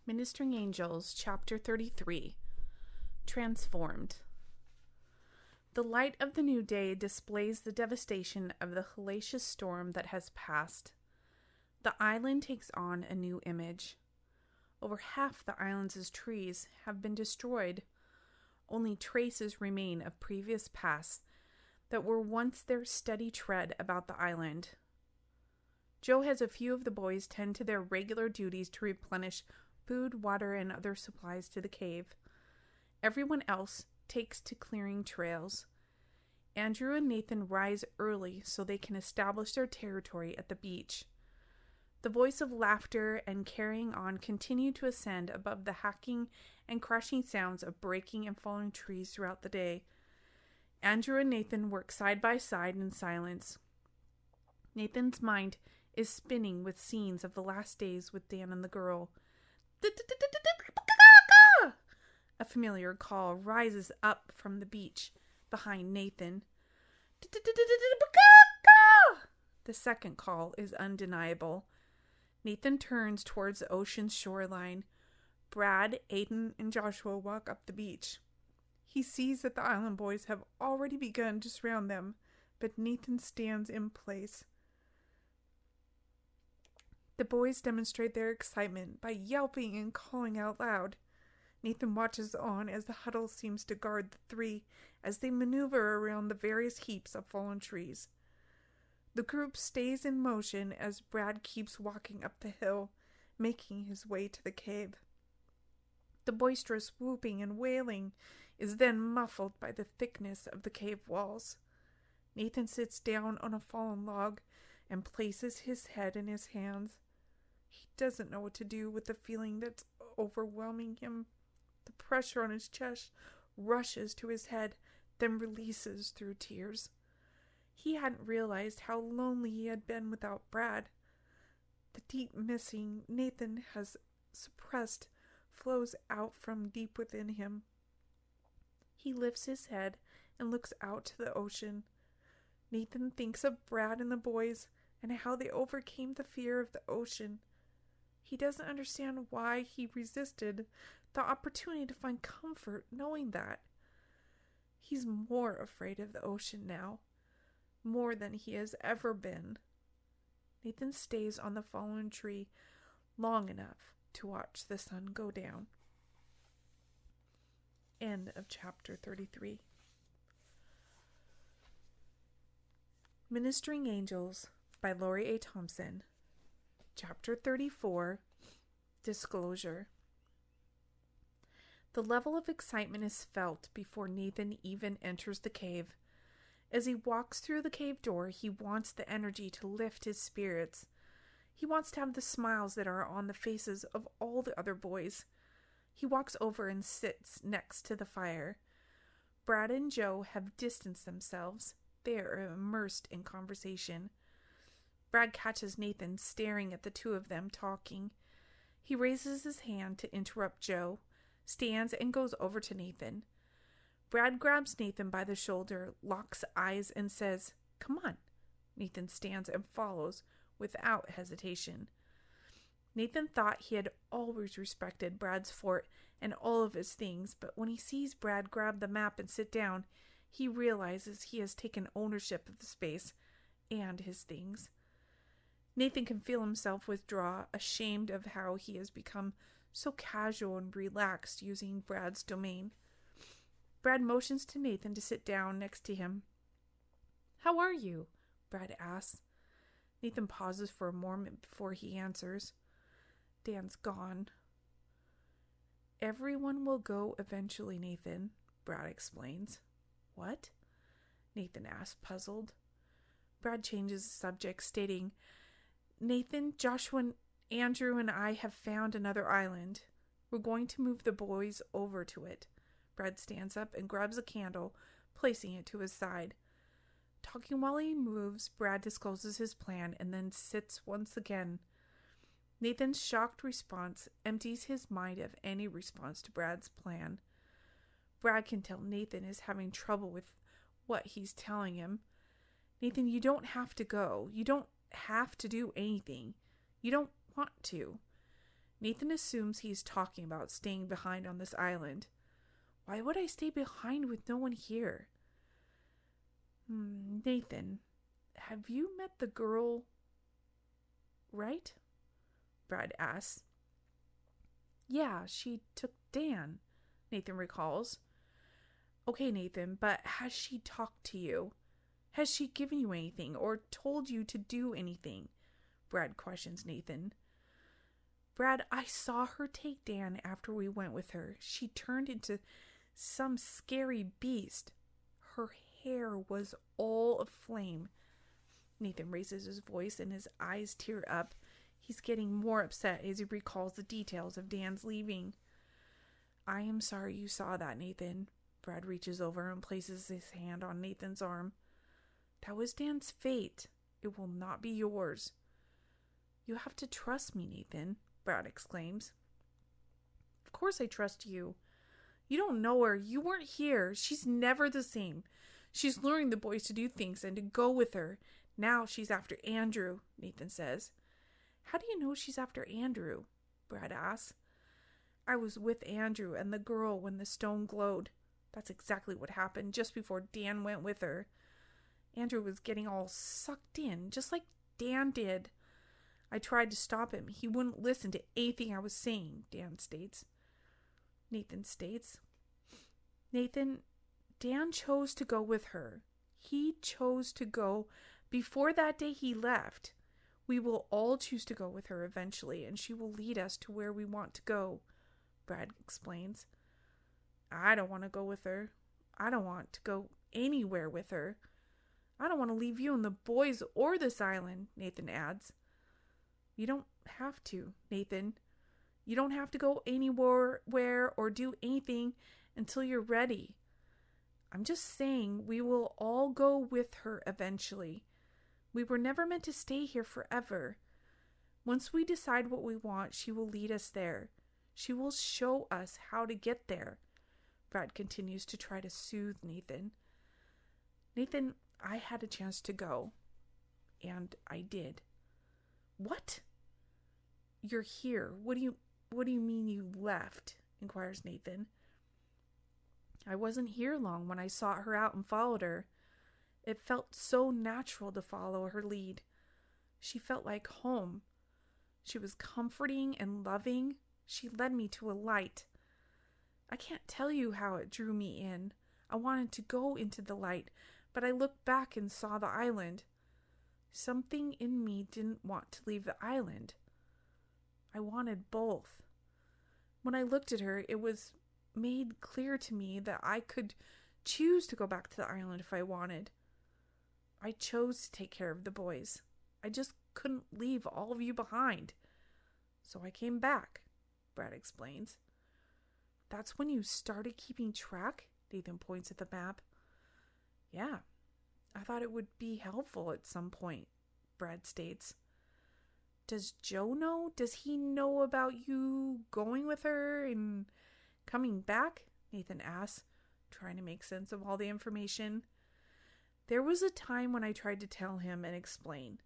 Ministering Angels, Chapter 33. Transformed. The light of the new day displays the devastation of the hellacious storm that has passed. The island takes on a new image. Over half the island's trees have been destroyed. Only traces remain of previous paths that were once their steady tread about the island. Joe has a few of the boys tend to their regular duties to replenish food, water, and other supplies to the cave. Everyone else takes to clearing trails. Andrew and Nathan rise early so they can establish their territory at the beach. The voice of laughter and carrying on continue to ascend above the hacking and crashing sounds of breaking and falling trees throughout the day. Andrew and Nathan work side by side in silence. Nathan's mind is spinning with scenes of the last days with Dan and the girl. A familiar call rises up from the beach behind Nathan. The second call is undeniable. Nathan turns towards the ocean's shoreline. Brad, Aiden, and Joshua walk up the beach. He sees that the island boys have already begun to surround them, but Nathan stands in place. The boys demonstrate their excitement by yelping and calling out loud. Nathan watches on as the huddle seems to guard the three as they maneuver around the various heaps of fallen trees. The group stays in motion as Brad keeps walking up the hill, making his way to the cave. The boisterous whooping and wailing is then muffled by the thickness of the cave walls. Nathan sits down on a fallen log and places his head in his hands. He doesn't know what to do with the feeling that's overwhelming him. The pressure on his chest rushes to his head, then releases through tears. He hadn't realized how lonely he had been without Brad. The deep missing Nathan has suppressed flows out from deep within him. He lifts his head and looks out to the ocean. Nathan thinks of Brad and the boys and how they overcame the fear of the ocean. He doesn't understand why he resisted the opportunity to find comfort knowing that. He's more afraid of the ocean now, more than he has ever been. Nathan stays on the fallen tree long enough to watch the sun go down. End of chapter 33. Ministering Angels by Lori A. Thompson. Chapter 34. Disclosure. The level of excitement is felt before Nathan even enters the cave. As he walks through the cave door, he wants the energy to lift his spirits. He wants to have the smiles that are on the faces of all the other boys. He walks over and sits next to the fire. Brad and Joe have distanced themselves. They are immersed in conversation. Brad catches Nathan staring at the two of them talking. He raises his hand to interrupt Joe, stands and goes over to Nathan. Brad grabs Nathan by the shoulder, locks eyes, and says, "Come on." Nathan stands and follows without hesitation. Nathan thought he had always respected Brad's fort and all of his things, but when he sees Brad grab the map and sit down, he realizes he has taken ownership of the space and his things. Nathan can feel himself withdraw, ashamed of how he has become so casual and relaxed using Brad's domain. Brad motions to Nathan to sit down next to him. "How are you?" Brad asks. Nathan pauses for a moment before he answers. "Dan's gone." "Everyone will go eventually, Nathan," Brad explains. "What?" Nathan asks, puzzled. Brad changes the subject, stating, "Nathan, Joshua, Andrew, and I have found another island. We're going to move the boys over to it." Brad stands up and grabs a candle, placing it to his side. Talking while he moves, Brad discloses his plan and then sits once again. Nathan's shocked response empties his mind of any response to Brad's plan. Brad can tell Nathan is having trouble with what he's telling him. "Nathan, you don't have to go. You don't have to do anything. You don't want to." Nathan assumes he's talking about staying behind on this island. Why would I stay behind with no one here? Nathan, have you met the girl, right? Brad asks. Yeah, she took Dan, Nathan recalls. Okay, Nathan, but has she talked to you? Has she given you anything or told you to do anything? Brad questions Nathan. Brad, I saw her take Dan after we went with her. She turned into some scary beast. Her hair was all aflame. Nathan raises his voice and his eyes tear up. He's getting more upset as he recalls the details of Dan's leaving. I am sorry you saw that, Nathan. Brad reaches over and places his hand on Nathan's arm. That was Dan's fate. It will not be yours. You have to trust me, Nathan, Brad exclaims. Of course I trust you. You don't know her. You weren't here. She's never the same. She's luring the boys to do things and to go with her. Now she's after Andrew, Nathan says. How do you know she's after Andrew? Brad asks. I was with Andrew and the girl when the stone glowed. That's exactly what happened just before Dan went with her. Andrew was getting all sucked in, just like Dan did. I tried to stop him. He wouldn't listen to anything I was saying, Dan states. Nathan states. Nathan, Dan chose to go with her. He chose to go before that day he left. We will all choose to go with her eventually, and she will lead us to where we want to go, Brad explains. I don't want to go with her. I don't want to go anywhere with her. I don't want to leave you and the boys or this island, Nathan adds. You don't have to, Nathan. You don't have to go anywhere or do anything until you're ready. I'm just saying we will all go with her eventually. We were never meant to stay here forever. Once we decide what we want, she will lead us there. She will show us how to get there. Brad continues to try to soothe Nathan. Nathan, I had a chance to go. And I did. What? You're here. What do you mean you left? Inquires Nathan. I wasn't here long when I sought her out and followed her. It felt so natural to follow her lead. She felt like home. She was comforting and loving. She led me to a light. I can't tell you how it drew me in. I wanted to go into the light, but I looked back and saw the island. Something in me didn't want to leave the island. I wanted both. When I looked at her, it was made clear to me that I could choose to go back to the island if I wanted. I chose to take care of the boys. I just couldn't leave all of you behind. So I came back, Brad explains. That's when you started keeping track? Nathan points at the map. Yeah, I thought it would be helpful at some point, Brad states. Does Joe know? Does he know about you going with her and coming back? Nathan asks, trying to make sense of all the information. There was a time when I tried to tell him and explain.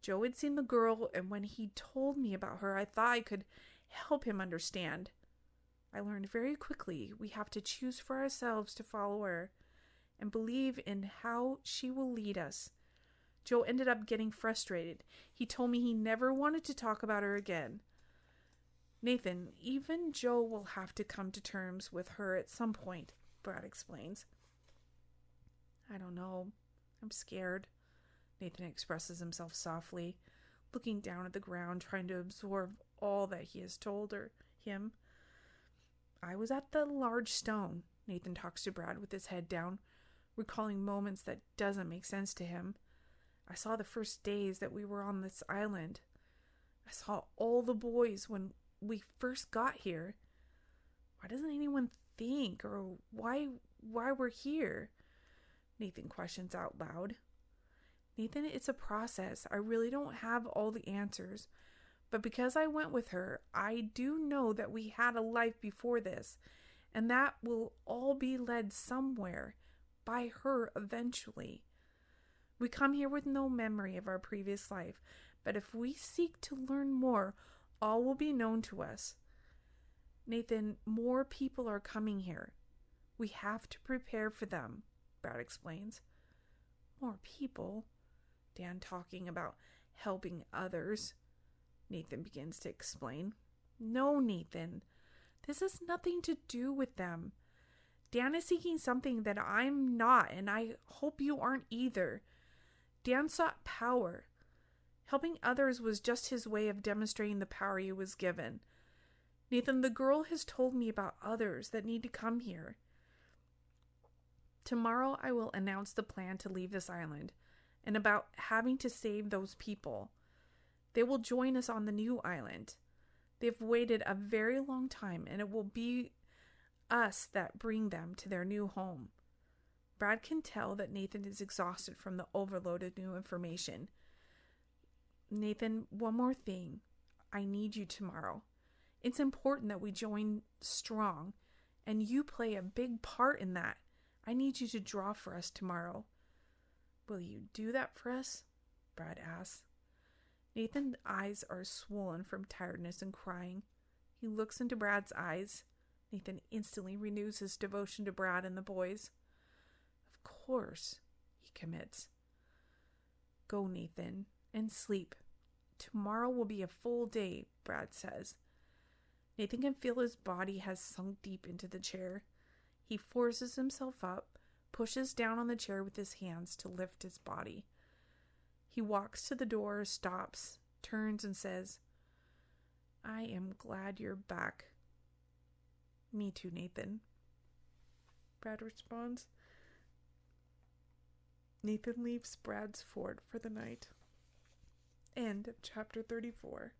Joe had seen the girl, and when he told me about her, I thought I could help him understand. I learned very quickly we have to choose for ourselves to follow her and believe in how she will lead us. Joe ended up getting frustrated. He told me he never wanted to talk about her again. Nathan, even Joe will have to come to terms with her at some point, Brad explains. I don't know. I'm scared. Nathan expresses himself softly, looking down at the ground, trying to absorb all that he has told him. I was at the large stone, Nathan talks to Brad with his head down, recalling moments that doesn't make sense to him. I saw the first days that we were on this island. I saw all the boys when we first got here. Why doesn't anyone think or why we're here? Nathan questions out loud. Nathan, it's a process. I really don't have all the answers. But because I went with her, I do know that we had a life before this, and that will all be led somewhere by her eventually. We come here with no memory of our previous life, but if we seek to learn more, All will be known to us. Nathan, more people are coming here. We have to prepare for them, Brad explains. More people? Dan talking about helping others. Nathan begins to explain. No, Nathan. This has nothing to do with them. Dan is seeking something that I'm not, and I hope you aren't either. Dan sought power. Helping others was just his way of demonstrating the power he was given. Nathan, the girl has told me about others that need to come here. Tomorrow I will announce the plan to leave this island and about having to save those people. They will join us on the new island. They've waited a very long time, and it will be us that bring them to their new home. Brad can tell that Nathan is exhausted from the overload of new information. Nathan, one more thing. I need you tomorrow. It's important that we join strong, and you play a big part in that. I need you to draw for us tomorrow. Will you do that for us? Brad asks. Nathan's eyes are swollen from tiredness and crying. He looks into Brad's eyes. Nathan instantly renews his devotion to Brad and the boys. Of course, he commits. Go, Nathan, and sleep. Tomorrow will be a full day, Brad says. Nathan can feel his body has sunk deep into the chair. He forces himself up, pushes down on the chair with his hands to lift his body. He walks to the door, stops, turns, and says, I am glad you're back. Me too, Nathan. Brad responds. Nathan leaves Brad's fort for the night. End of chapter 34.